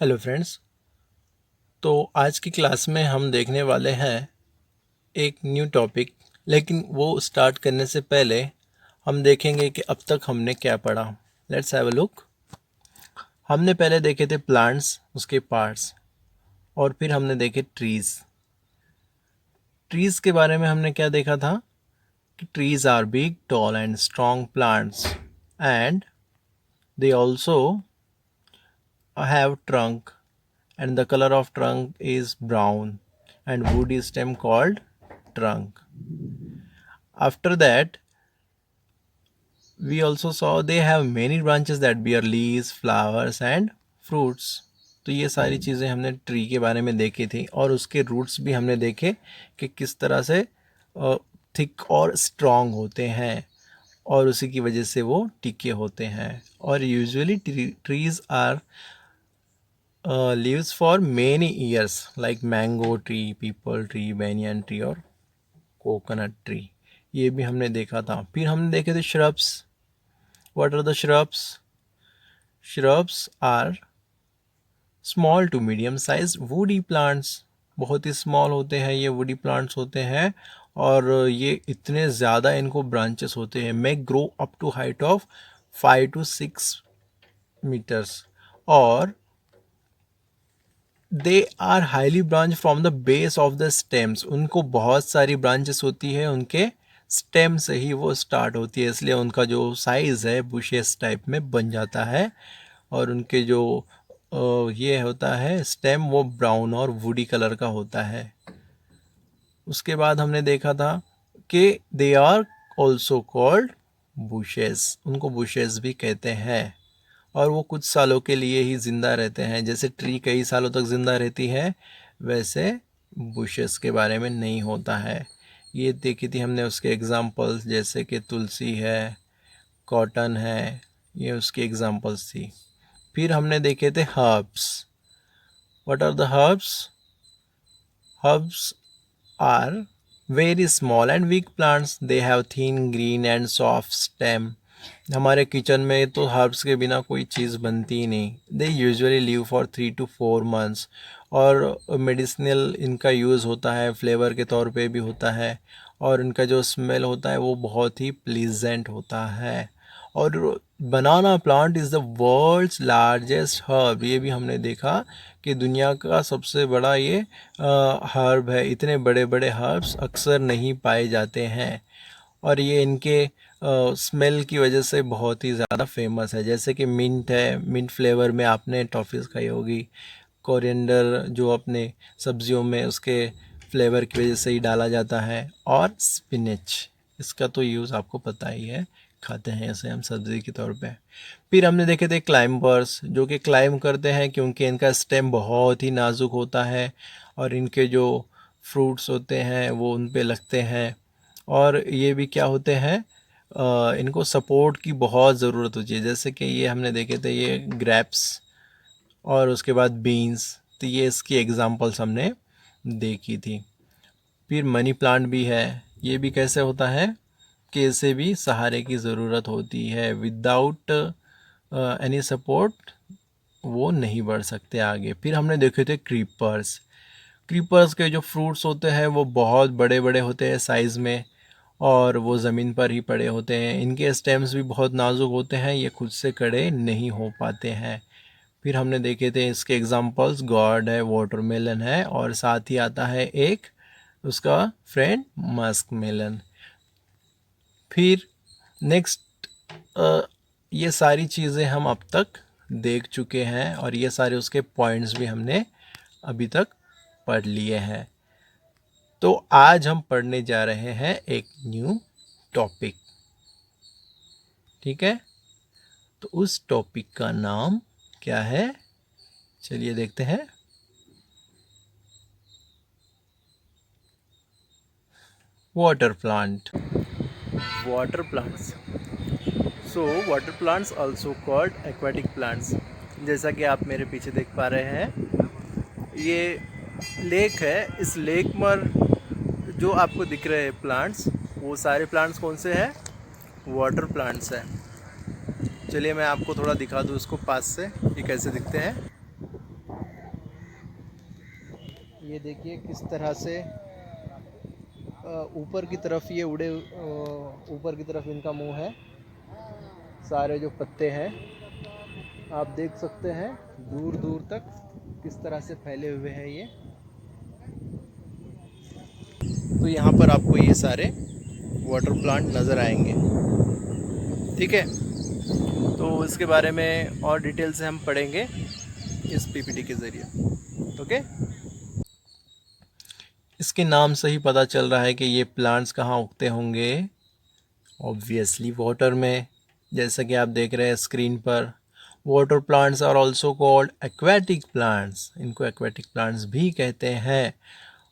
Hello friends. तो आज की क्लास में हम देखने वाले हैं एक न्यू टॉपिक, लेकिन वो स्टार्ट करने से पहले हम देखेंगे कि अब तक हमने क्या पढ़ा। Let's have a look. हमने पहले देखे थे प्लांट्स, उसके पार्ट्स, और फिर हमने देखे ट्रीज। ट्रीज के बारे में हमने क्या देखा था कि trees are big, tall and strong plants and they also have trunk, and the color of trunk is brown, and wood is stem called trunk. After that, we also saw they have many branches that bear leaves, flowers and fruits. तो ये सारी चीज़ें हमने tree के बारे में देखी थी, और उसके रूट्स भी हमने देखे कि किस तरह से थिक और स्ट्रॉन्ग होते हैं, और उसी की वजह से वो टिके होते हैं। और usually trees are lives for many years, like mango tree, people tree, banyan tree और coconut tree। ये भी हमने देखा था। फिर हमने देखे थे shrubs। What are the shrubs? Shrubs are small to medium sized woody plants। बहुत ही स्मॉल होते हैं ये woody plants होते हैं, और ये इतने ज़्यादा इनको ब्रांचेस होते हैं, may grow up to height of 5 to 6 meters, और they are highly branch from the base of the stems. उनको बहुत सारी ब्रांचेस होती है, उनके स्टेम से ही वो स्टार्ट होती है, इसलिए उनका जो साइज़ है बुशेस टाइप में बन जाता है, और उनके जो ये होता है स्टेम, वो ब्राउन और वुडी कलर का होता है। उसके बाद हमने देखा था कि they are also called bushes. उनको बुशेस भी कहते हैं, और वो कुछ सालों के लिए ही ज़िंदा रहते हैं। जैसे ट्री कई सालों तक ज़िंदा रहती है, वैसे बुशेस के बारे में नहीं होता है। ये देखी थी हमने उसके एग्जांपल्स, जैसे कि तुलसी है, कॉटन है, ये उसकी एग्जांपल्स थी। फिर हमने देखे थे herbs. What are the herbs? Herbs are very small and weak plants. They have thin green and soft stem. हमारे किचन में तो हर्ब्स के बिना कोई चीज़ बनती ही नहीं। They usually live for 3 to 4 months, और मेडिसिनल इनका यूज़ होता है, फ्लेवर के तौर पे भी होता है, और इनका जो स्मेल होता है वो बहुत ही प्लीजेंट होता है। और banana plant is the world's largest herb. ये भी हमने देखा कि दुनिया का सबसे बड़ा ये हर्ब है। इतने बड़े बड़े हर्ब्स अक्सर नहीं पाए जाते हैं, और ये इनके स्मेल की वजह से बहुत ही ज़्यादा फेमस है। जैसे कि मिंट है, मिंट फ्लेवर में आपने टॉफ़ीज़ खाई होगी। कोरिएंडर जो अपने सब्जियों में उसके फ्लेवर की वजह से ही डाला जाता है, और स्पिनच, इसका तो यूज़ आपको पता ही है, खाते हैं इसे हम सब्ज़ी के तौर पे। फिर हमने देखे थे क्लाइंबर्स, जो कि क्लाइंब करते हैं क्योंकि इनका स्टेम बहुत ही नाजुक होता है, और इनके जो फ्रूट्स होते हैं वो उन पे लगते हैं, और ये भी क्या होते हैं, इनको सपोर्ट की बहुत ज़रूरत होती है। जैसे कि ये हमने देखे थे, ये ग्रेप्स, और उसके बाद बीन्स, तो ये इसकी एग्जांपल्स हमने देखी थी। फिर मनी प्लांट भी है। ये भी कैसे होता है कि इसे भी सहारे की ज़रूरत होती है। विदाउट एनी सपोर्ट वो नहीं बढ़ सकते आगे। फिर हमने देखे थे क्रीपर्स। क्रीपर्स के जो फ्रूट्स होते हैं वो बहुत बड़े बड़े होते हैं साइज़ में, और वो ज़मीन पर ही पड़े होते हैं। इनके स्टेम्स भी बहुत नाजुक होते हैं, ये खुद से खड़े नहीं हो पाते हैं। फिर हमने देखे थे इसके एग्जांपल्स, गॉड है, वाटरमेलन है, और साथ ही आता है एक उसका फ्रेंड मस्क मेलन। फिर नेक्स्ट, ये सारी चीज़ें हम अब तक देख चुके हैं, और ये सारे उसके पॉइंट्स भी हमने अभी तक पढ़ लिए हैं। तो आज हम पढ़ने जा रहे हैं एक न्यू टॉपिक, ठीक है। तो उस टॉपिक का नाम क्या है, चलिए देखते हैं। Water plant. Water plants. So water plants also called aquatic plants. जैसा कि आप मेरे पीछे देख पा रहे हैं, ये लेक है। इस लेक पर जो आपको दिख रहे हैं प्लांट्स, वो सारे प्लांट्स कौन से हैं? वाटर प्लांट्स हैं। चलिए मैं आपको थोड़ा दिखा दूँ इसको पास से कि कैसे दिखते हैं। ये देखिए किस तरह से ऊपर की तरफ ये उड़े, ऊपर की तरफ इनका मुंह है। सारे जो पत्ते हैं आप देख सकते हैं दूर दूर तक किस तरह से फैले हुए हैं ये। तो यहाँ पर आपको ये सारे वाटर प्लांट नज़र आएंगे। ठीक है, तो इसके बारे में और डिटेल से हम पढ़ेंगे इस पीपीटी के ज़रिए। ओके, इसके नाम से ही पता चल रहा है कि ये प्लांट्स कहाँ उगते होंगे। ऑब्वियसली वाटर में, जैसा कि आप देख रहे हैं स्क्रीन पर। Water plants are also called aquatic plants, इनको एक्वेटिक प्लांट्स भी कहते हैं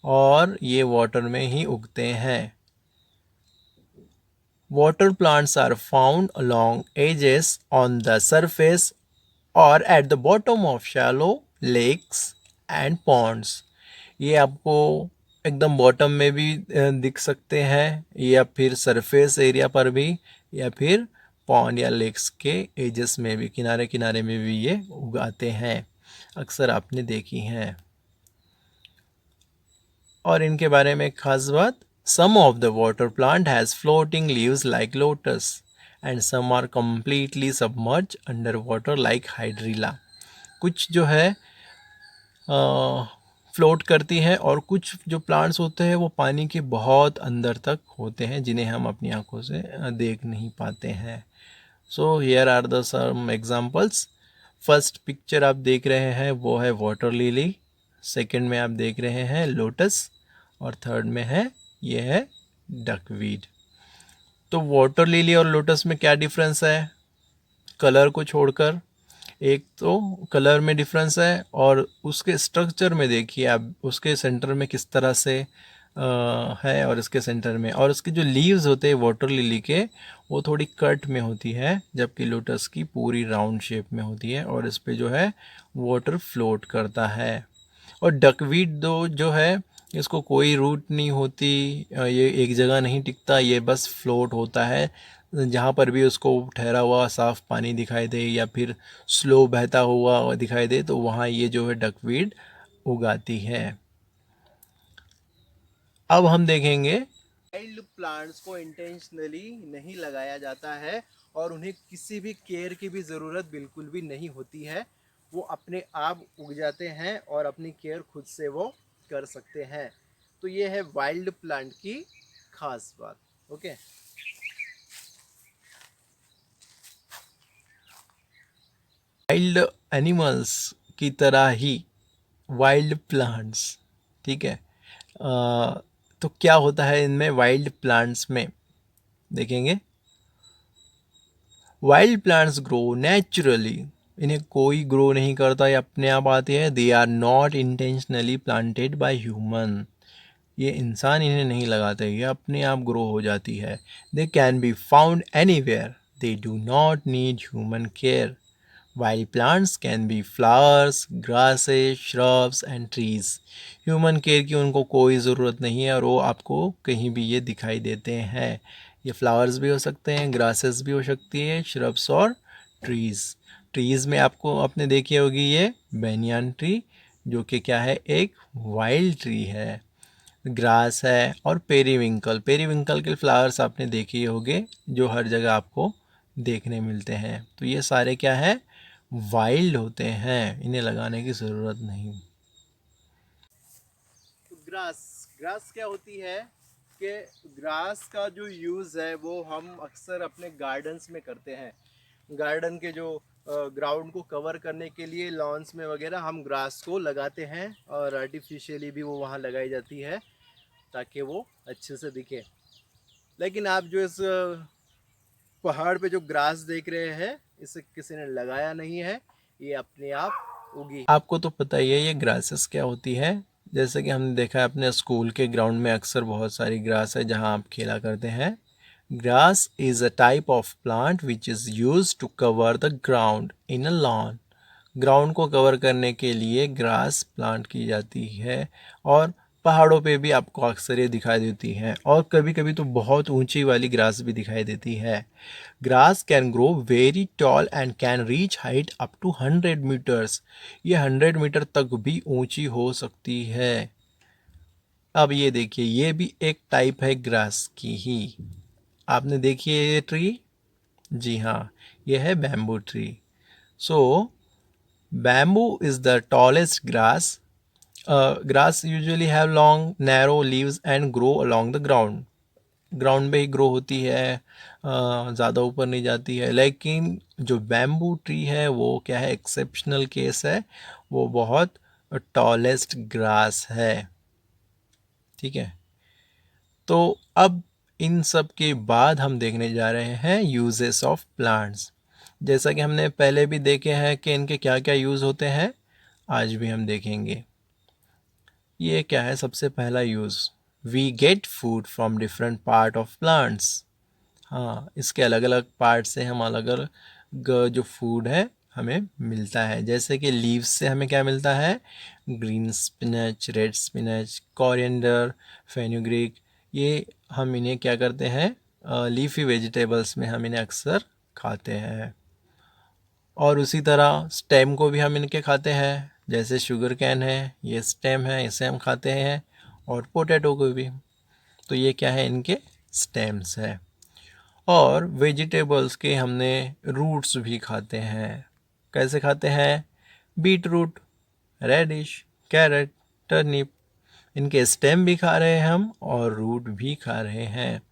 और ये वाटर में ही उगते हैं। Water plants are found along edges on the surface or at the bottom of shallow lakes and ponds. ये आपको एकदम बॉटम में भी दिख सकते हैं या फिर सरफेस एरिया पर भी, या फिर पॉन्ड या लेक्स के एजेस में भी, किनारे किनारे में भी ये उगाते हैं, अक्सर आपने देखी हैं। और इनके बारे में एक खास बात, some of the water plant has floating leaves like lotus and some are completely submerged under water like hydrilla. कुछ जो है फ्लोट करती हैं और कुछ जो प्लांट्स होते हैं वो पानी के बहुत अंदर तक होते हैं जिन्हें हम अपनी आंखों से देख नहीं पाते हैं। So here are the some examples. First picture आप देख रहे हैं वो है वाटर लिली, सेकंड में आप देख रहे हैं लोटस और थर्ड में है ये है डकवीड। तो वाटर लिली और लोटस में क्या डिफरेंस है? कलर को छोड़कर, एक तो कलर में डिफरेंस है और उसके स्ट्रक्चर में देखिए आप, उसके सेंटर में किस तरह से है और इसके सेंटर में, और उसके जो लीव्स होते हैं वाटर लिली के वो थोड़ी कट में होती है, जबकि लोटस की पूरी राउंड शेप में होती है और इस पे जो है वाटर फ्लोट करता है। और डकवीड दो जो है इसको कोई रूट नहीं होती, ये एक जगह नहीं टिकता, ये बस फ्लोट होता है। जहाँ पर भी उसको ठहरा हुआ साफ पानी दिखाई दे या फिर स्लो बहता हुआ दिखाई दे तो वहाँ ये जो है डकवीड उगाती है। अब हम देखेंगे वाइल्ड प्लांट्स को इंटेंशनली नहीं लगाया जाता है और उन्हें किसी भी केयर की भी ज़रूरत बिल्कुल भी नहीं होती है, वो अपने आप उग जाते हैं और अपनी केयर खुद से वो कर सकते हैं। तो ये है वाइल्ड प्लांट की खास बात। ओके, वाइल्ड एनिमल्स की तरह ही वाइल्ड प्लांट्स, ठीक है। तो क्या होता है इनमें वाइल्ड प्लांट्स में, देखेंगे। वाइल्ड प्लांट्स ग्रो नेचुरली, इन्हें कोई ग्रो नहीं करता, ये अपने आप आते हैं। They are not intentionally planted by human, ये इंसान इन्हें नहीं लगाते, ये अपने आप ग्रो हो जाती है। They can be found anywhere, they do not need human care. While plants can be flowers, grasses, shrubs and trees. Human care की उनको कोई ज़रूरत नहीं है और वो आपको कहीं भी ये दिखाई देते हैं। ये फ्लावर्स भी हो सकते हैं, ग्रासेस भी हो सकती है, श्रब्स और ट्रीज़। ट्रीज़ में आपको आपने देखी होगी ये बेनियान ट्री, जो कि क्या है, एक वाइल्ड ट्री है। ग्रास है और पेरीविंकल, पेरीविंकल के फ्लावर्स आपने देखे ही होंगे जो हर जगह आपको देखने मिलते हैं। तो ये सारे क्या है, वाइल्ड होते हैं, इन्हें लगाने की ज़रूरत नहीं। तो ग्रास क्या होती है कि ग्रास का जो यूज़ है वो हम अक्सर अपने गार्डन्स में करते हैं। गार्डन के जो ग्राउंड को कवर करने के लिए लॉन्स में वगैरह हम ग्रास को लगाते हैं और आर्टिफिशियली भी वो वहाँ लगाई जाती है ताकि वो अच्छे से दिखे। लेकिन आप जो इस पहाड़ पे जो ग्रास देख रहे हैं इसे किसी ने लगाया नहीं है, ये अपने आप उगी। आपको तो पता ही है ये ग्रासेस क्या होती है। जैसे कि हमने देखा है अपने स्कूल के ग्राउंड में अक्सर बहुत सारी ग्रास है जहाँ आप खेला करते हैं। Grass is a type of plant which is use to cover the ground in a lawn. Ground को कवर करने के लिए ग्रास प्लांट की जाती है और पहाड़ों पे भी आपको अक्सर ये दिखाई देती है और कभी कभी तो बहुत ऊंची वाली ग्रास भी दिखाई देती है। Grass can grow very tall and can reach height up to 100 metres. ये 100 मीटर तक भी ऊंची हो सकती है। अब ये देखिए, ये भी एक टाइप है ग्रास की ही। आपने देखी है ये ट्री? जी हाँ, ये है bamboo tree. So bamboo is the tallest grass. Grass usually have long narrow leaves and grow along the ground. Ground पे ही ग्रो होती है, ज़्यादा ऊपर नहीं जाती है। लेकिन जो बैम्बू ट्री है वो क्या है, एक्सेप्शनल केस है, वो बहुत टॉलेस्ट ग्रास है। ठीक है, तो अब इन सब के बाद हम देखने जा रहे हैं यूजेस ऑफ प्लांट्स। जैसा कि हमने पहले भी देखे हैं कि इनके क्या क्या यूज़ होते हैं, आज भी हम देखेंगे। ये क्या है, सबसे पहला use, we get food from different part of plants. हाँ, इसके अलग अलग पार्ट से हम अलग अलग जो फूड है हमें मिलता है। जैसे कि लीव्स से हमें क्या मिलता है, green spinach, red spinach, coriander, fenugreek. ये हम इन्हें क्या करते हैं, लीफी वेजिटेबल्स में हम इन्हें अक्सर खाते हैं। और उसी तरह स्टेम को भी हम इनके खाते हैं, जैसे शुगर कैन है, ये स्टेम है, इसे हम खाते हैं। और पोटैटो को भी। तो ये क्या है, इनके स्टेम्स है। और वेजिटेबल्स के हमने रूट्स भी खाते हैं। कैसे खाते हैं, beetroot, radish, carrot, turnip, इनके स्टेम भी खा रहे हैं हम और रूट भी खा रहे हैं।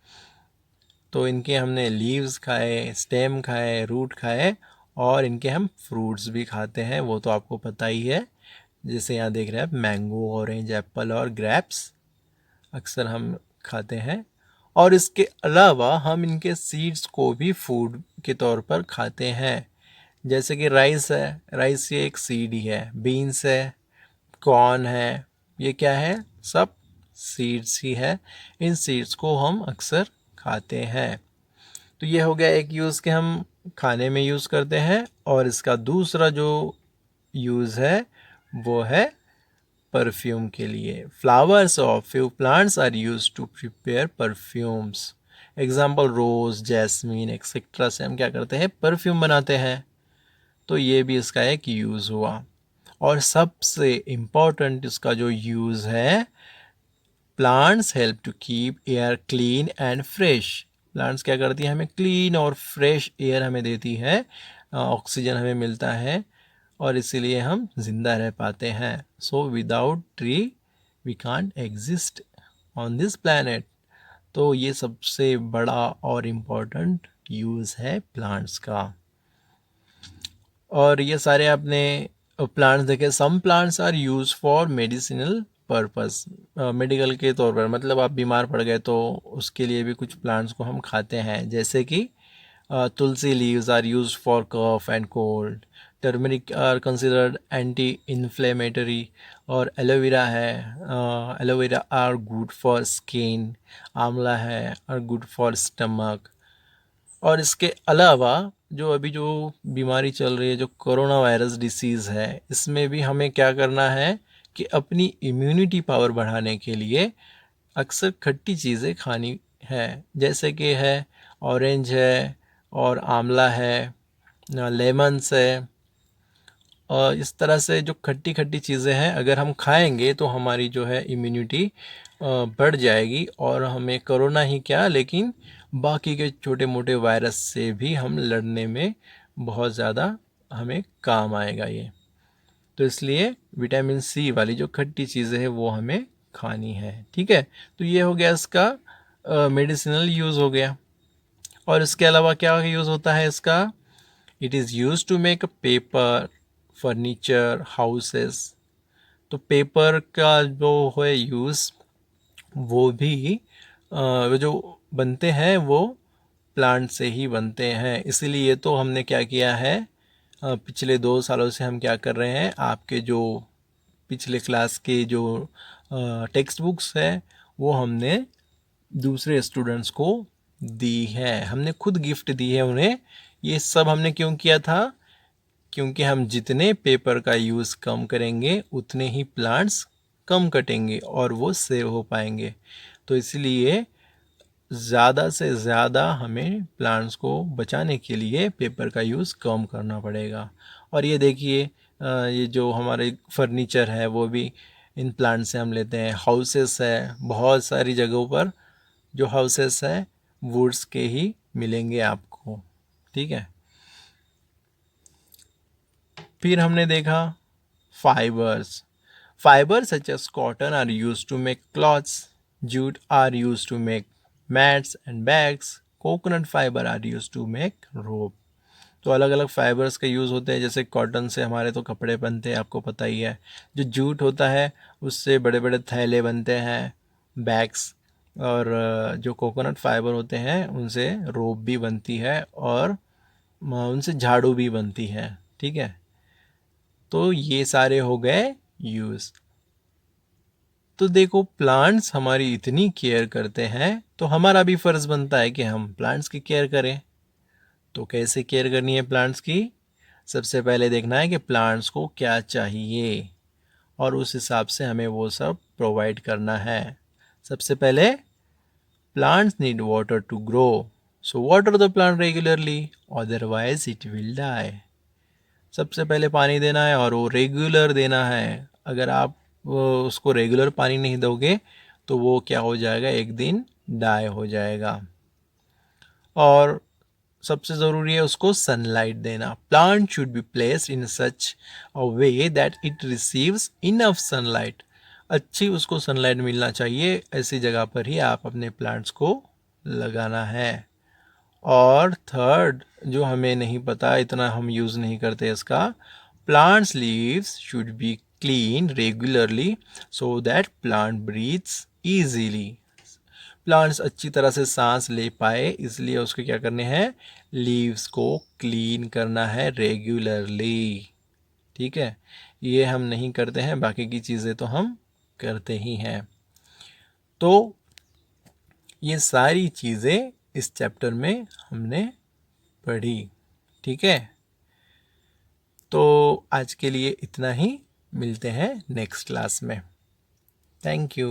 तो इनके हमने लीव्स खाए, स्टेम खाए, रूट खाए, और इनके हम फ्रूट्स भी खाते हैं, वो तो आपको पता ही है। जैसे यहाँ देख रहे हैं, मैंगो, ऑरेंज, एप्पल और ग्रेप्स अक्सर हम खाते हैं। और इसके अलावा हम इनके सीड्स को भी फूड के तौर पर खाते हैं। जैसे कि राइस है, राइस ये एक सीड ही है। बीन्स है, कॉर्न है, ये क्या है, सब सीड्स ही है। इन सीड्स को हम अक्सर खाते हैं। तो ये हो गया एक यूज़ के हम खाने में यूज़ करते हैं। और इसका दूसरा जो यूज़ है वो है परफ्यूम के लिए। Flowers of few plants are use to prepare perfumes. Example rose, jasmine etcetera से हम क्या करते हैं, परफ्यूम बनाते हैं। तो ये भी इसका एक यूज़ हुआ। और सबसे इम्पॉर्टेंट इसका जो यूज़ है, plants help to keep air clean and fresh. Plants क्या करती है, हमें क्लीन और फ्रेश एयर हमें देती है, ऑक्सीजन हमें मिलता है, और इसीलिए हम जिंदा रह पाते हैं। So without tree we can't exist on this planet. तो ये सबसे बड़ा और इम्पोर्टेंट यूज़ है प्लांट्स का। और ये सारे आपने प्लांट्स देखे। Some plants are use for medicinal purpose, medical के तौर पर, मतलब आप बीमार पड़ गए तो उसके लिए भी कुछ प्लांट्स को हम खाते हैं। जैसे कि tulsi leaves are use for cough and cold, turmeric are considered anti inflammatory, और एलोवेरा है, aloe vera are good for skin, amla है आर गुड फॉर स्टमक। और इसके अलावा जो अभी जो बीमारी चल रही है, जो कोरोना वायरस डिसीज़ है, इसमें भी हमें क्या करना है कि अपनी इम्यूनिटी पावर बढ़ाने के लिए अक्सर खट्टी चीज़ें खानी है। जैसे कि है ऑरेंज है, और आंवला है, लेमन्स है, और इस तरह से जो खट्टी खट्टी चीज़ें हैं अगर हम खाएंगे तो हमारी जो है इम्यूनिटी बढ़ जाएगी, और हमें कोरोना ही क्या, लेकिन बाकी के छोटे मोटे वायरस से भी हम लड़ने में बहुत ज़्यादा हमें काम आएगा ये। तो इसलिए विटामिन सी वाली जो खट्टी चीज़ें हैं वो हमें खानी है। ठीक है, तो ये हो गया इसका मेडिसिनल यूज़ हो गया। और इसके अलावा क्या यूज़ होता है इसका, it is use to make paper, furniture, houses. तो पेपर का जो है यूज़, वो भी वो जो बनते हैं वो प्लांट से ही बनते हैं। इसीलिए तो हमने क्या किया है, पिछले 2 सालों से हम क्या कर रहे हैं, आपके जो पिछले क्लास के जो टेक्स्ट बुक्स है वो हमने दूसरे स्टूडेंट्स को दी है, हमने खुद गिफ्ट दी है उन्हें। ये सब हमने क्यों किया था, क्योंकि हम जितने पेपर का यूज़ कम करेंगे उतने ही प्लांट्स कम कटेंगे और वो सेव हो पाएंगे। तो इसलिए ज़्यादा से ज़्यादा हमें प्लांट्स को बचाने के लिए पेपर का यूज़ कम करना पड़ेगा। और ये देखिए, ये जो हमारे फर्नीचर है वो भी इन प्लांट से हम लेते हैं। हाउसेस है, बहुत सारी जगहों पर जो हाउसेस है वुड्स के ही मिलेंगे आपको, ठीक है। फिर हमने देखा fibres. Fibers such as cotton are used to make cloths, jute are used to make mats and bags, coconut fiber are used to make rope। तो अलग अलग फाइबर्स का यूज़ होते हैं, जैसे कॉटन से हमारे तो कपड़े बनते हैं, आपको पता ही है। जो जूट होता है उससे बड़े बड़े थैले बनते हैं, बैग्स। और जो कोकोनट फाइबर होते हैं उनसे रोप भी बनती है, और उनसे झाड़ू भी बनती है, ठीक है। तो ये सारे हो गए यूज़। तो देखो, प्लांट्स हमारी इतनी केयर करते हैं तो हमारा भी फ़र्ज़ बनता है कि हम प्लांट्स की केयर करें। तो कैसे केयर करनी है प्लांट्स की? सबसे पहले देखना है कि प्लांट्स को क्या चाहिए, और उस हिसाब से हमें वो सब प्रोवाइड करना है। सबसे पहले, plants need water to grow, so water the plant regularly, otherwise it will die. सबसे पहले पानी देना है, और वो रेगुलर देना है। अगर आप उसको रेगुलर पानी नहीं दोगे तो वो क्या हो जाएगा, एक दिन डाई हो जाएगा। और सबसे ज़रूरी है उसको सनलाइट देना। Plant should be placed in such a way that it receives enough sunlight. अच्छी उसको सनलाइट मिलना चाहिए, ऐसी जगह पर ही आप अपने प्लांट्स को लगाना है। और थर्ड, जो हमें नहीं पता, इतना हम यूज़ नहीं करते इसका, plants leaves should be clean regularly so that plant breathes easily. Plants अच्छी तरह से सांस ले पाए इसलिए उसको क्या करने हैं, लीव्स को क्लीन करना है रेगुलरली, ठीक है। ये हम नहीं करते हैं, बाकी की चीज़ें तो हम करते ही हैं। तो ये सारी चीज़ें इस चैप्टर में हमने पढ़ी, ठीक है। तो आज के लिए इतना ही, मिलते हैं नेक्स्ट क्लास में। Thank you.